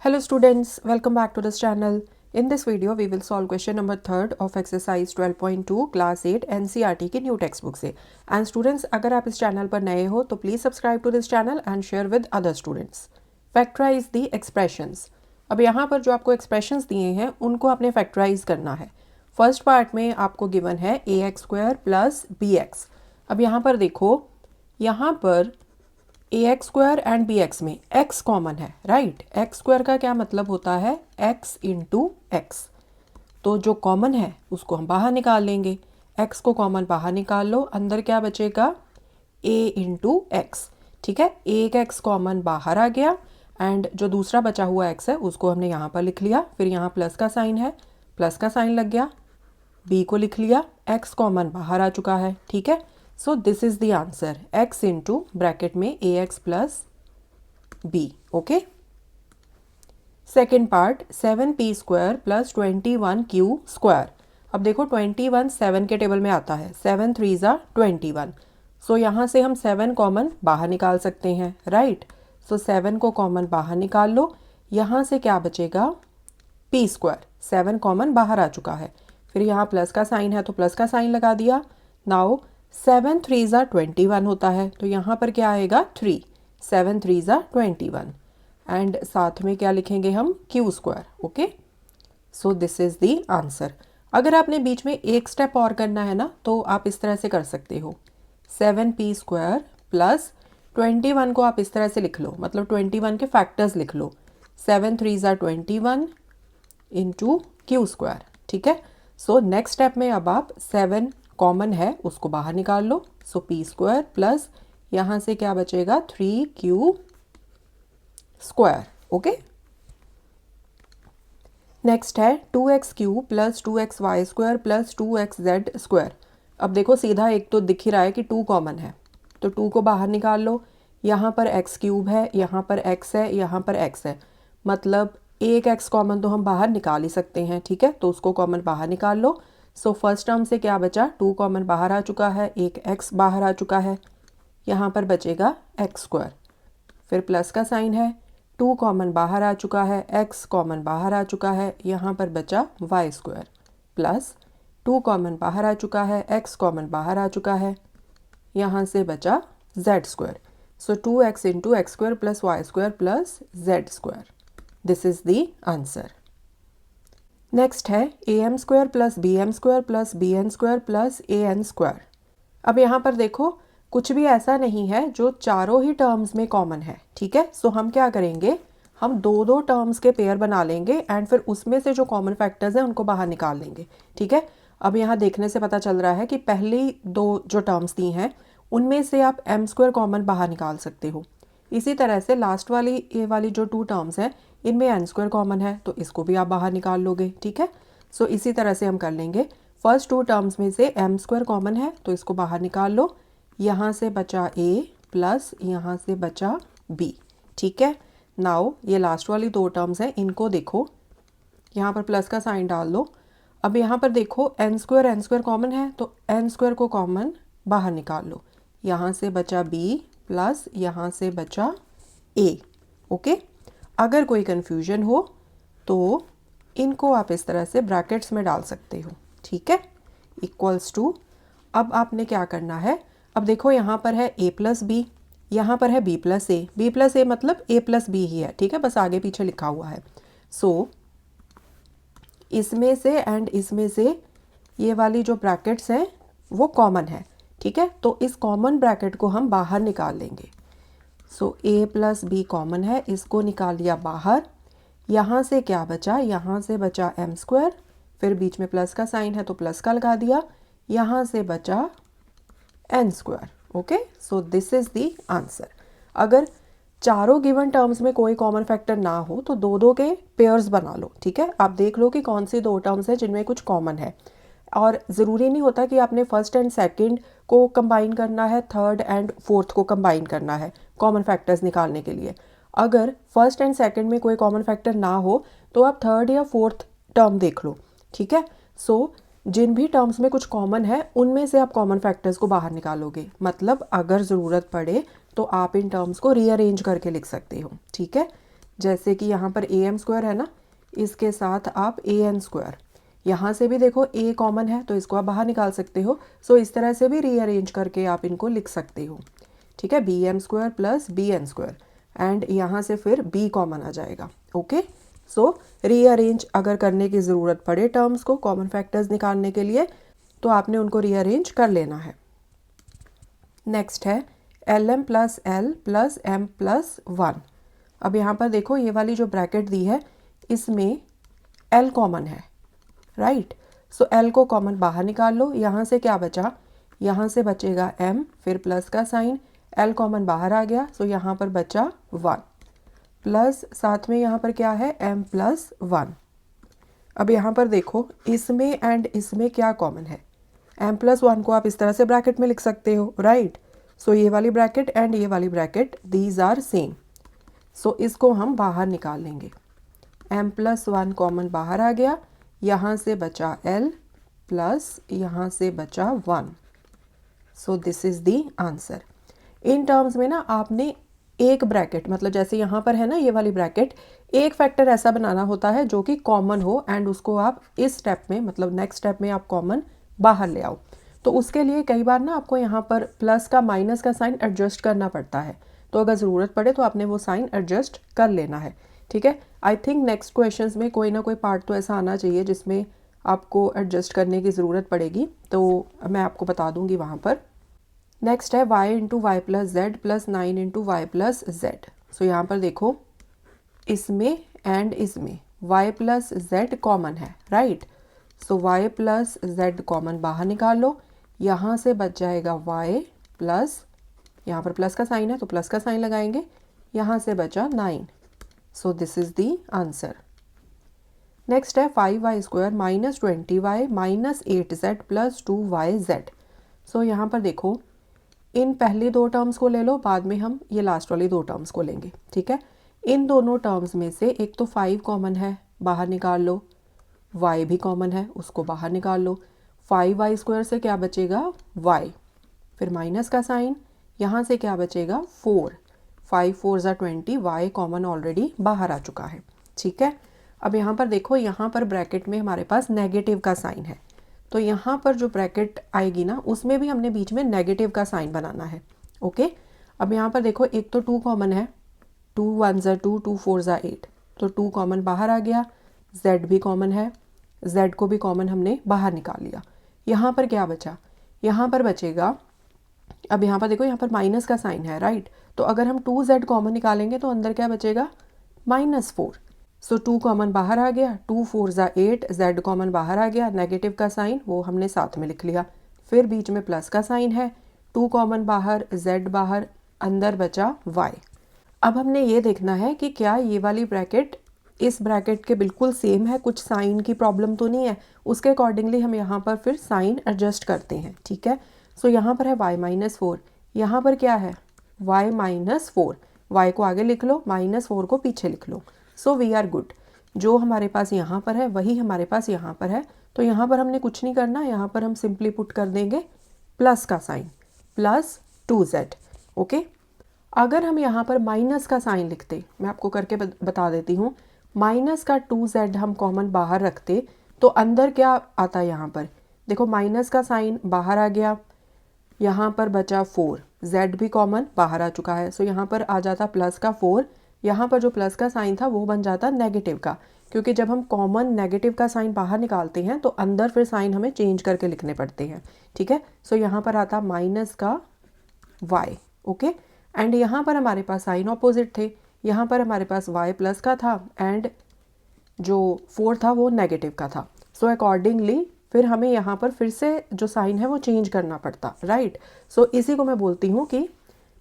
Hello students, welcome back to this channel. In this video, we will solve question number 3rd of exercise 12.2 class 8 NCERT की new text book से. And students, अगर आप इस channel पर नए हो तो please subscribe to this channel and share with other students. Factorise the expressions. अब यहाँ पर जो आपको एक्सप्रेशंस दिए हैं उनको आपने फैक्टराइज करना है. फर्स्ट पार्ट में आपको गिवन है ax² प्लस bx. अब यहाँ पर देखो, यहाँ पर ax² एंड bx में x कॉमन है, राइट. x² का क्या मतलब होता है? x into x. तो जो कॉमन है उसको हम बाहर निकाल लेंगे. x को कॉमन बाहर निकाल लो, अंदर क्या बचेगा? a into x. ठीक है, एक x कॉमन बाहर आ गया एंड जो दूसरा बचा हुआ x है उसको हमने यहाँ पर लिख लिया. फिर यहाँ प्लस का साइन है, प्लस का साइन लग गया. b को लिख लिया, x कॉमन बाहर आ चुका है. ठीक है, so this is the answer, x into bracket में ax plus b. Okay. Second part, 7p² plus 21q². अब देखो 21 7 के टेबल में आता है, 7 3 ज़ा 21. सो यहाँ से हम 7 कॉमन बाहर निकाल सकते हैं, राइट. सो 7 को कॉमन बाहर निकाल लो. यहाँ से क्या बचेगा? p². 7 कॉमन बाहर आ चुका है. फिर यहाँ प्लस का साइन है तो प्लस का साइन लगा दिया. नाउ 7 3 ज़ा 21 होता है, तो यहाँ पर क्या आएगा? 3. 7 3 ज़ा 21 एंड साथ में क्या लिखेंगे हम? q². Okay, so this is the answer. अगर आपने बीच में एक स्टेप और करना है ना तो आप इस तरह से कर सकते हो. 7p² प्लस 21 को आप इस तरह से लिख लो, मतलब 21 के फैक्टर्स लिख लो. 7 3 ज़ा 21 इंटू q². ठीक है, सो नेक्स्ट स्टेप में अब आप 7 कॉमन है उसको बाहर निकाल लो. सो p² प्लस यहाँ से क्या बचेगा? 3q². ओके. नेक्स्ट है 2x³ plus 2xy² plus 2xz². अब देखो सीधा एक तो दिख ही रहा है कि 2 कॉमन है, तो 2 को बाहर निकाल लो. यहाँ पर x³ है, यहाँ पर x है, यहाँ पर x है, मतलब एक x कॉमन तो हम बाहर निकाल ही सकते हैं. ठीक है, तो उसको कॉमन बाहर निकाल लो. सो फर्स्ट टर्म से क्या बचा? 2 कॉमन बाहर आ चुका है, एक x बाहर आ चुका है. यहाँ पर बचेगा x². फिर प्लस का साइन है, 2 कॉमन बाहर आ चुका है, x कॉमन बाहर आ चुका है, यहाँ पर बचा y² प्लस 2 कॉमन बाहर आ चुका है, x कॉमन बाहर आ चुका है, यहाँ से बचा z². So 2x into x² plus y² plus z². This is the answer. Next है am² plus bm² plus bn² plus an². अब यहाँ पर देखो कुछ भी ऐसा नहीं है जो चारों ही टर्म्स में कॉमन है. ठीक है, सो हम क्या करेंगे? हम दो टर्म्स के पेयर बना लेंगे एंड फिर उसमें से जो कॉमन फैक्टर्स हैं उनको बाहर निकाल लेंगे. ठीक है, अब यहाँ देखने से पता चल रहा है कि पहली दो जो टर्म्स दी हैं उनमें से आप m² कॉमन बाहर निकाल सकते हो. इसी तरह से लास्ट वाली ये वाली जो 2 टर्म्स हैं इनमें n² कॉमन है, तो इसको भी आप बाहर निकाल लोगे. ठीक है, सो इसी तरह से हम कर लेंगे. फर्स्ट 2 टर्म्स में से m² कॉमन है तो इसको बाहर निकाल लो. यहाँ से बचा a प्लस यहाँ से बचा b. ठीक है, नाउ ये लास्ट वाली 2 टर्म्स हैं, इनको देखो, यहाँ पर प्लस का साइन डाल दो. अब यहाँ पर देखो n² कॉमन है तो n² को कॉमन बाहर निकाल लो. यहाँ से बचा b प्लस यहाँ से बचा a. ओके, अगर कोई कन्फ्यूजन हो तो इनको आप इस तरह से ब्रैकेट्स में डाल सकते हो. ठीक है, इक्वल्स टू. अब आपने क्या करना है? अब देखो यहाँ पर है a प्लस b, यहाँ पर है b plus a. b plus a मतलब a प्लस b ही है. ठीक है, बस आगे पीछे लिखा हुआ है. सो इसमें से एंड इसमें से ये वाली जो ब्रैकेट्स हैं वो कॉमन है. ठीक है, तो इस कॉमन ब्रैकेट को हम बाहर निकाल लेंगे. सो a प्लस b कॉमन है, इसको निकाल लिया बाहर. यहाँ से क्या बचा? यहाँ से बचा m², फिर बीच में प्लस का साइन है तो प्लस का लगा दिया. यहाँ से बचा n². Okay, so this is the answer. अगर चारों गिवन टर्म्स में कोई कॉमन फैक्टर ना हो तो दो के पेयर्स बना लो. ठीक है, आप देख लो कि कौन सी 2 टर्म्स हैं जिनमें कुछ कॉमन है. और ज़रूरी नहीं होता कि आपने फर्स्ट एंड सेकंड को कंबाइन करना है, थर्ड एंड फोर्थ को कंबाइन करना है कॉमन फैक्टर्स निकालने के लिए. अगर फर्स्ट एंड सेकंड में कोई कॉमन फैक्टर ना हो तो आप थर्ड या फोर्थ टर्म देख लो. ठीक है, सो जिन भी टर्म्स में कुछ कॉमन है उनमें से आप कॉमन फैक्टर्स को बाहर निकालोगे. मतलब अगर ज़रूरत पड़े तो आप इन टर्म्स को रीअरेंज करके लिख सकते हो. ठीक है, जैसे कि यहाँ पर ए एम स्क्वायर है ना, इसके साथ आप ए एन स्क्वायर, यहाँ से भी देखो ए कॉमन है तो इसको आप बाहर निकाल सकते हो। सो इस तरह से भी रीअरेंज करके आप इनको लिख सकते हो, ठीक है, B M square plus B N square, and यहाँ से फिर बी कॉमन आ जाएगा। ओके, सो रीअरेंज अगर करने की ज़रूरत पड़े टर्म्स को कॉमन फैक्टर्स निकालने के लिए तो आपने उनको रीअरेंज कर लेना है। नेक्स्ट है L M plus L plus M plus one. अब यहाँ पर देखो ये वाली जो ब्रैकेट दी है इसमें एल कॉमन है, राइट। सो एल को कॉमन बाहर निकाल लो, यहाँ से क्या बचा, यहाँ से बचेगा एम, फिर प्लस का साइन, एल कॉमन बाहर आ गया, सो यहाँ पर बचा वन, प्लस साथ में यहाँ पर क्या है एम प्लस वन। अब यहाँ पर देखो इसमें एंड इसमें क्या कॉमन है, एम प्लस वन को आप इस तरह से ब्रैकेट में लिख सकते हो, राइट। सो ये वाली ब्रैकेट एंड ये वाली ब्रैकेट दीज आर सेम, सो इसको हम बाहर निकाल लेंगे। एम प्लस वन कॉमन बाहर आ गया, यहाँ से बचा एल प्लस यहाँ से बचा one. So this is the answer. In terms में ना आपने एक ब्रैकेट, मतलब जैसे यहाँ पर है ना ये वाली ब्रैकेट, एक फैक्टर ऐसा बनाना होता है जो कि कॉमन हो एंड उसको आप इस स्टेप में, मतलब नेक्स्ट स्टेप में आप कॉमन बाहर ले आओ। तो उसके लिए कई बार ना आपको यहाँ पर प्लस का माइनस का साइन एडजस्ट करना पड़ता है, तो अगर ज़रूरत पड़े तो आपने वो साइन एडजस्ट कर लेना है, ठीक है। आई थिंक नेक्स्ट क्वेश्चंस में कोई ना कोई पार्ट तो ऐसा आना चाहिए जिसमें आपको एडजस्ट करने की ज़रूरत पड़ेगी, तो मैं आपको बता दूंगी वहाँ पर। नेक्स्ट है y into Y plus Z plus 9 into Y plus Z. So यहाँ पर देखो इसमें एंड इसमें y प्लस जेड कॉमन है, right. So y plus Z common बाहर निकाल लो, यहाँ से बच जाएगा y प्लस, यहाँ पर प्लस का साइन है तो प्लस का साइन लगाएंगे, यहाँ से बचा 9। सो this is the answer. Next है 5y square minus 20y minus 8z plus 2yz। सो यहाँ पर देखो इन पहली दो टर्म्स को ले लो, बाद में हम ये लास्ट वाली दो टर्म्स को लेंगे, ठीक है। इन दोनों टर्म्स में से एक तो 5 कॉमन है, बाहर निकाल लो, y भी कॉमन है, उसको बाहर निकाल लो। 5y स्क्वायर से क्या बचेगा y, फिर माइनस का साइन, यहाँ से क्या बचेगा 4, 5 4 ज़ा 20, y कॉमन ऑलरेडी बाहर आ चुका है, ठीक है। अब यहाँ पर देखो, यहाँ पर ब्रैकेट में हमारे पास नेगेटिव का साइन है, तो यहाँ पर जो ब्रैकेट आएगी ना उसमें भी हमने बीच में नेगेटिव का साइन बनाना है, ओके। अब यहाँ पर देखो एक तो 2 कॉमन है, 2 1 ज़ा 2, 2 4 ज़ा 8, तो 2 कॉमन बाहर आ गया, z भी कॉमन है, z को भी कॉमन हमने बाहर निकाल लिया। यहाँ पर क्या बचा, यहाँ पर बचेगा, अब यहाँ पर देखो यहाँ पर माइनस का साइन है, राइट। तो अगर हम 2z कॉमन निकालेंगे तो अंदर क्या बचेगा -4। सो 2 कॉमन बाहर आ गया, 2 4 ज़ा 8, z कॉमन बाहर आ गया, नेगेटिव का साइन वो हमने साथ में लिख लिया, फिर बीच में प्लस का साइन है, 2 कॉमन बाहर, z बाहर, अंदर बचा y। अब हमने ये देखना है कि क्या ये वाली ब्रैकेट इस ब्रैकेट के बिल्कुल सेम है, कुछ साइन की प्रॉब्लम तो नहीं है, उसके अकॉर्डिंगली हम यहाँ पर फिर साइन एडजस्ट करते हैं, ठीक है। सो यहाँ पर है y-4, यहाँ पर क्या है y-4, y को आगे लिख लो, -4 को पीछे लिख लो। सो वी आर गुड, जो हमारे पास यहाँ पर है वही हमारे पास यहाँ पर है, तो यहाँ पर हमने कुछ नहीं करना, यहाँ पर हम सिंपली पुट कर देंगे प्लस का साइन, प्लस 2z, ओके। अगर हम यहाँ पर माइनस का साइन लिखते, मैं आपको करके बता देती हूँ, माइनस का 2z हम कॉमन बाहर रखते तो अंदर क्या आता है, यहाँ पर देखो माइनस का साइन बाहर आ गया, यहाँ पर बचा 4, z भी कॉमन बाहर आ चुका है, सो यहाँ पर आ जाता प्लस का 4, यहाँ पर जो प्लस का साइन था वो बन जाता नेगेटिव का, क्योंकि जब हम कॉमन नेगेटिव का साइन बाहर निकालते हैं तो अंदर फिर साइन हमें चेंज करके लिखने पड़ते हैं, ठीक है। सो यहाँ पर आता माइनस का y, ओके। एंड यहाँ पर हमारे पास साइन ऑपोजिट थे, यहाँ पर हमारे पास y प्लस का था एंड जो 4 था वो नेगेटिव का था, सो अकॉर्डिंगली फिर हमें यहाँ पर फिर से जो साइन है वो चेंज करना पड़ता, राइट। सो इसी को मैं बोलती हूँ कि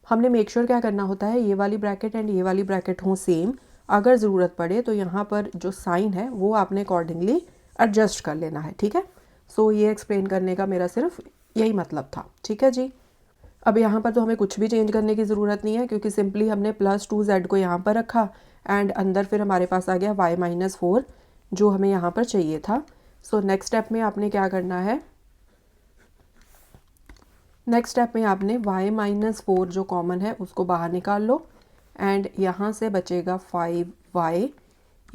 हमने मेक श्योर क्या करना होता है, ये वाली ब्रैकेट एंड ये वाली ब्रैकेट हों सेम, अगर ज़रूरत पड़े तो यहाँ पर जो साइन है वो आपने अकॉर्डिंगली एडजस्ट कर लेना है, ठीक है। सो ये एक्सप्लेन करने का मेरा सिर्फ यही मतलब था, ठीक है जी। अब यहाँ पर तो हमें कुछ भी चेंज करने की ज़रूरत नहीं है, क्योंकि सिंपली हमने प्लस 2z को यहाँ पर रखा एंड अंदर फिर हमारे पास आ गया y-4 जो हमें यहाँ पर चाहिए था। सो नेक्स्ट स्टेप में आपने क्या करना है, नेक्स्ट स्टेप में आपने y-4 जो कॉमन है उसको बाहर निकाल लो, एंड यहाँ से बचेगा 5y,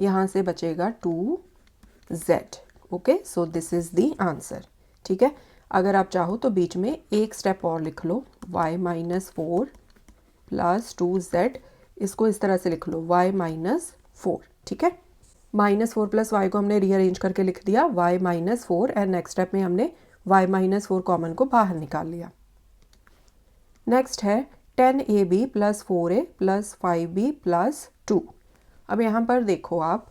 यहाँ से बचेगा 2z। Okay, so this is the answer. ठीक है, अगर आप चाहो तो बीच में एक स्टेप और लिख लो, y माइनस 4 प्लस 2z, इसको इस तरह से लिख लो y माइनस 4। ठीक है, माइनस 4 प्लस वाई को हमने रीअरेंज करके लिख दिया y minus 4, and next step में हमने y माइनस 4 कॉमन को बाहर निकाल लिया। नेक्स्ट है 10ab plus 4a plus 5b plus 2। अब यहाँ पर देखो आप,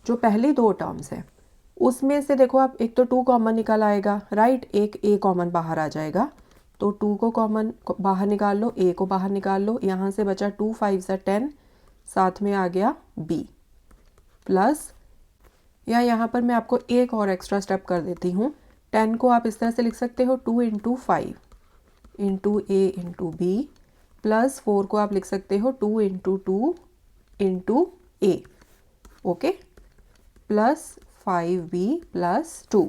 जो पहली दो टर्म्स हैं उसमें से देखो आप, एक तो 2 कॉमन निकल आएगा, राइट, एक a कॉमन बाहर आ जाएगा, तो 2 को कॉमन बाहर निकाल लो, a को बाहर निकाल लो, यहाँ से बचा 2 5 10, साथ में आ गया b प्लस, या यहाँ पर मैं आपको एक और एक्स्ट्रा स्टेप कर देती हूँ। 10 को आप इस तरह से लिख सकते हो 2 into 5 into a into b, plus 4 को आप लिख सकते हो 2 into 2 into a, okay, plus 5b plus 2।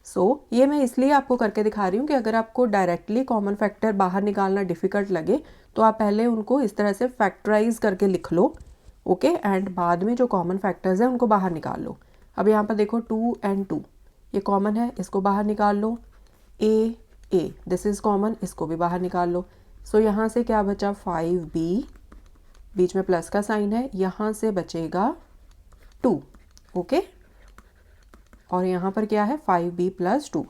सो ये मैं इसलिए आपको करके दिखा रही हूँ कि अगर आपको डायरेक्टली कॉमन फैक्टर बाहर निकालना डिफ़िकल्ट लगे तो आप पहले उनको इस तरह से फैक्टराइज करके लिख लो, ओके, एंड बाद में जो कॉमन फैक्टर्स हैं उनको बाहर निकाल लो। अब यहाँ पर देखो 2 and 2 ये कॉमन है, इसको बाहर निकाल लो, a दिस इज़ कॉमन, इसको भी बाहर निकाल लो। सो यहाँ से क्या बचा 5b, बीच में प्लस का साइन है, यहाँ से बचेगा 2, ओके, और यहाँ पर क्या है 5b प्लस 2।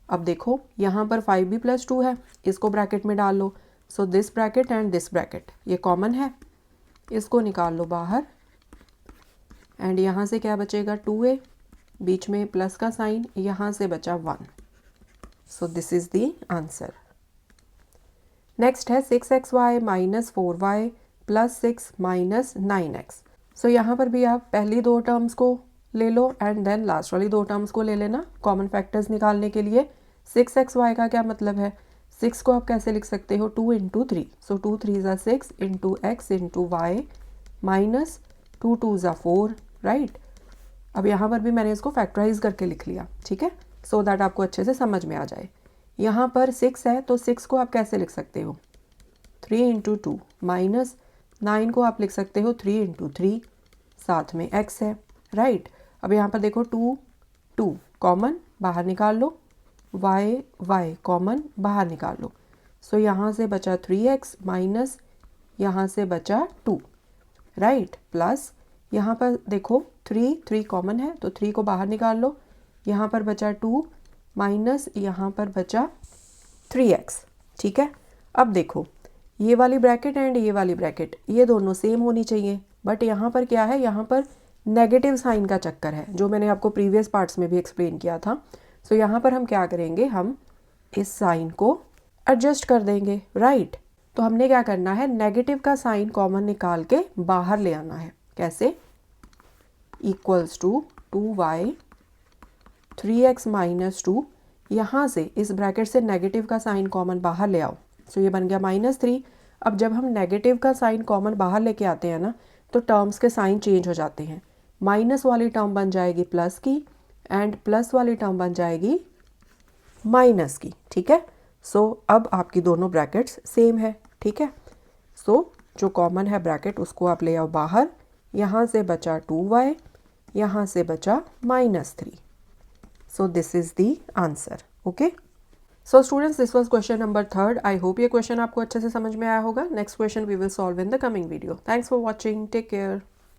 अब देखो यहाँ पर 5b प्लस 2 है, इसको ब्रैकेट में डाल लो। So this bracket and this bracket ये कॉमन है, इसको निकाल लो बाहर, एंड यहाँ से क्या बचेगा 2a, बीच में प्लस का साइन, यहाँ से बचा 1। सो this is the answer. Next है 6xy minus 4y plus 6 minus 9x। सो यहाँ पर भी आप पहली दो टर्म्स को ले लो एंड देन लास्ट वाली दो टर्म्स को ले लेना कॉमन फैक्टर्स निकालने के लिए। 6xy का क्या मतलब है, 6 को आप कैसे लिख सकते हो 2 इंटू 3, सो 2 3 ज़ा 6 into X into Y minus 2 2 ज़ा 4, राइट। अब यहाँ पर भी मैंने इसको फैक्टराइज करके लिख लिया, ठीक है, सो दैट आपको अच्छे से समझ में आ जाए। यहाँ पर 6 है तो 6 को आप कैसे लिख सकते हो 3 इंटू 2 माइनस 9 को आप लिख सकते हो 3 इंटू 3, साथ में x है, राइट। अब यहाँ पर देखो 2 कॉमन बाहर निकाल लो, y कॉमन बाहर निकाल लो, सो यहाँ से बचा 3x माइनस यहाँ से बचा 2, राइट, प्लस यहाँ पर देखो 3 कॉमन है तो 3 को बाहर निकाल लो, यहाँ पर बचा 2 माइनस यहाँ पर बचा 3x, ठीक है। अब देखो ये वाली ब्रैकेट एंड ये वाली ब्रैकेट ये दोनों सेम होनी चाहिए, बट यहाँ पर क्या है, यहाँ पर नेगेटिव साइन का चक्कर है जो मैंने आपको प्रीवियस पार्ट्स में भी एक्सप्लेन किया था। सो यहाँ पर हम क्या करेंगे, हम इस साइन को एडजस्ट कर देंगे, राइट। तो हमने क्या करना है, नेगेटिव का साइन कॉमन निकाल के बाहर ले आना है। कैसे, equals to 2y 3x minus 2, यहाँ से इस ब्रैकेट से नेगेटिव का साइन कॉमन बाहर ले आओ, सो ये बन गया -3। अब जब हम नेगेटिव का साइन कॉमन बाहर लेके आते हैं ना तो टर्म्स के साइन चेंज हो जाते हैं, माइनस वाली टर्म बन जाएगी प्लस की एंड प्लस वाली टर्म बन जाएगी माइनस की, ठीक है। सो अब आपकी दोनों ब्रैकेट्स सेम है, ठीक है। सो जो कॉमन है ब्रैकेट उसको आप ले आओ बाहर, यहाँ से बचा 2y, यहाँ से बचा -3। So this is the answer, okay. So students, this was question number 3। I hope ये क्वेश्चन आपको अच्छे से समझ में आया होगा। Next question we will solve in the coming video. Thanks for watching, take care.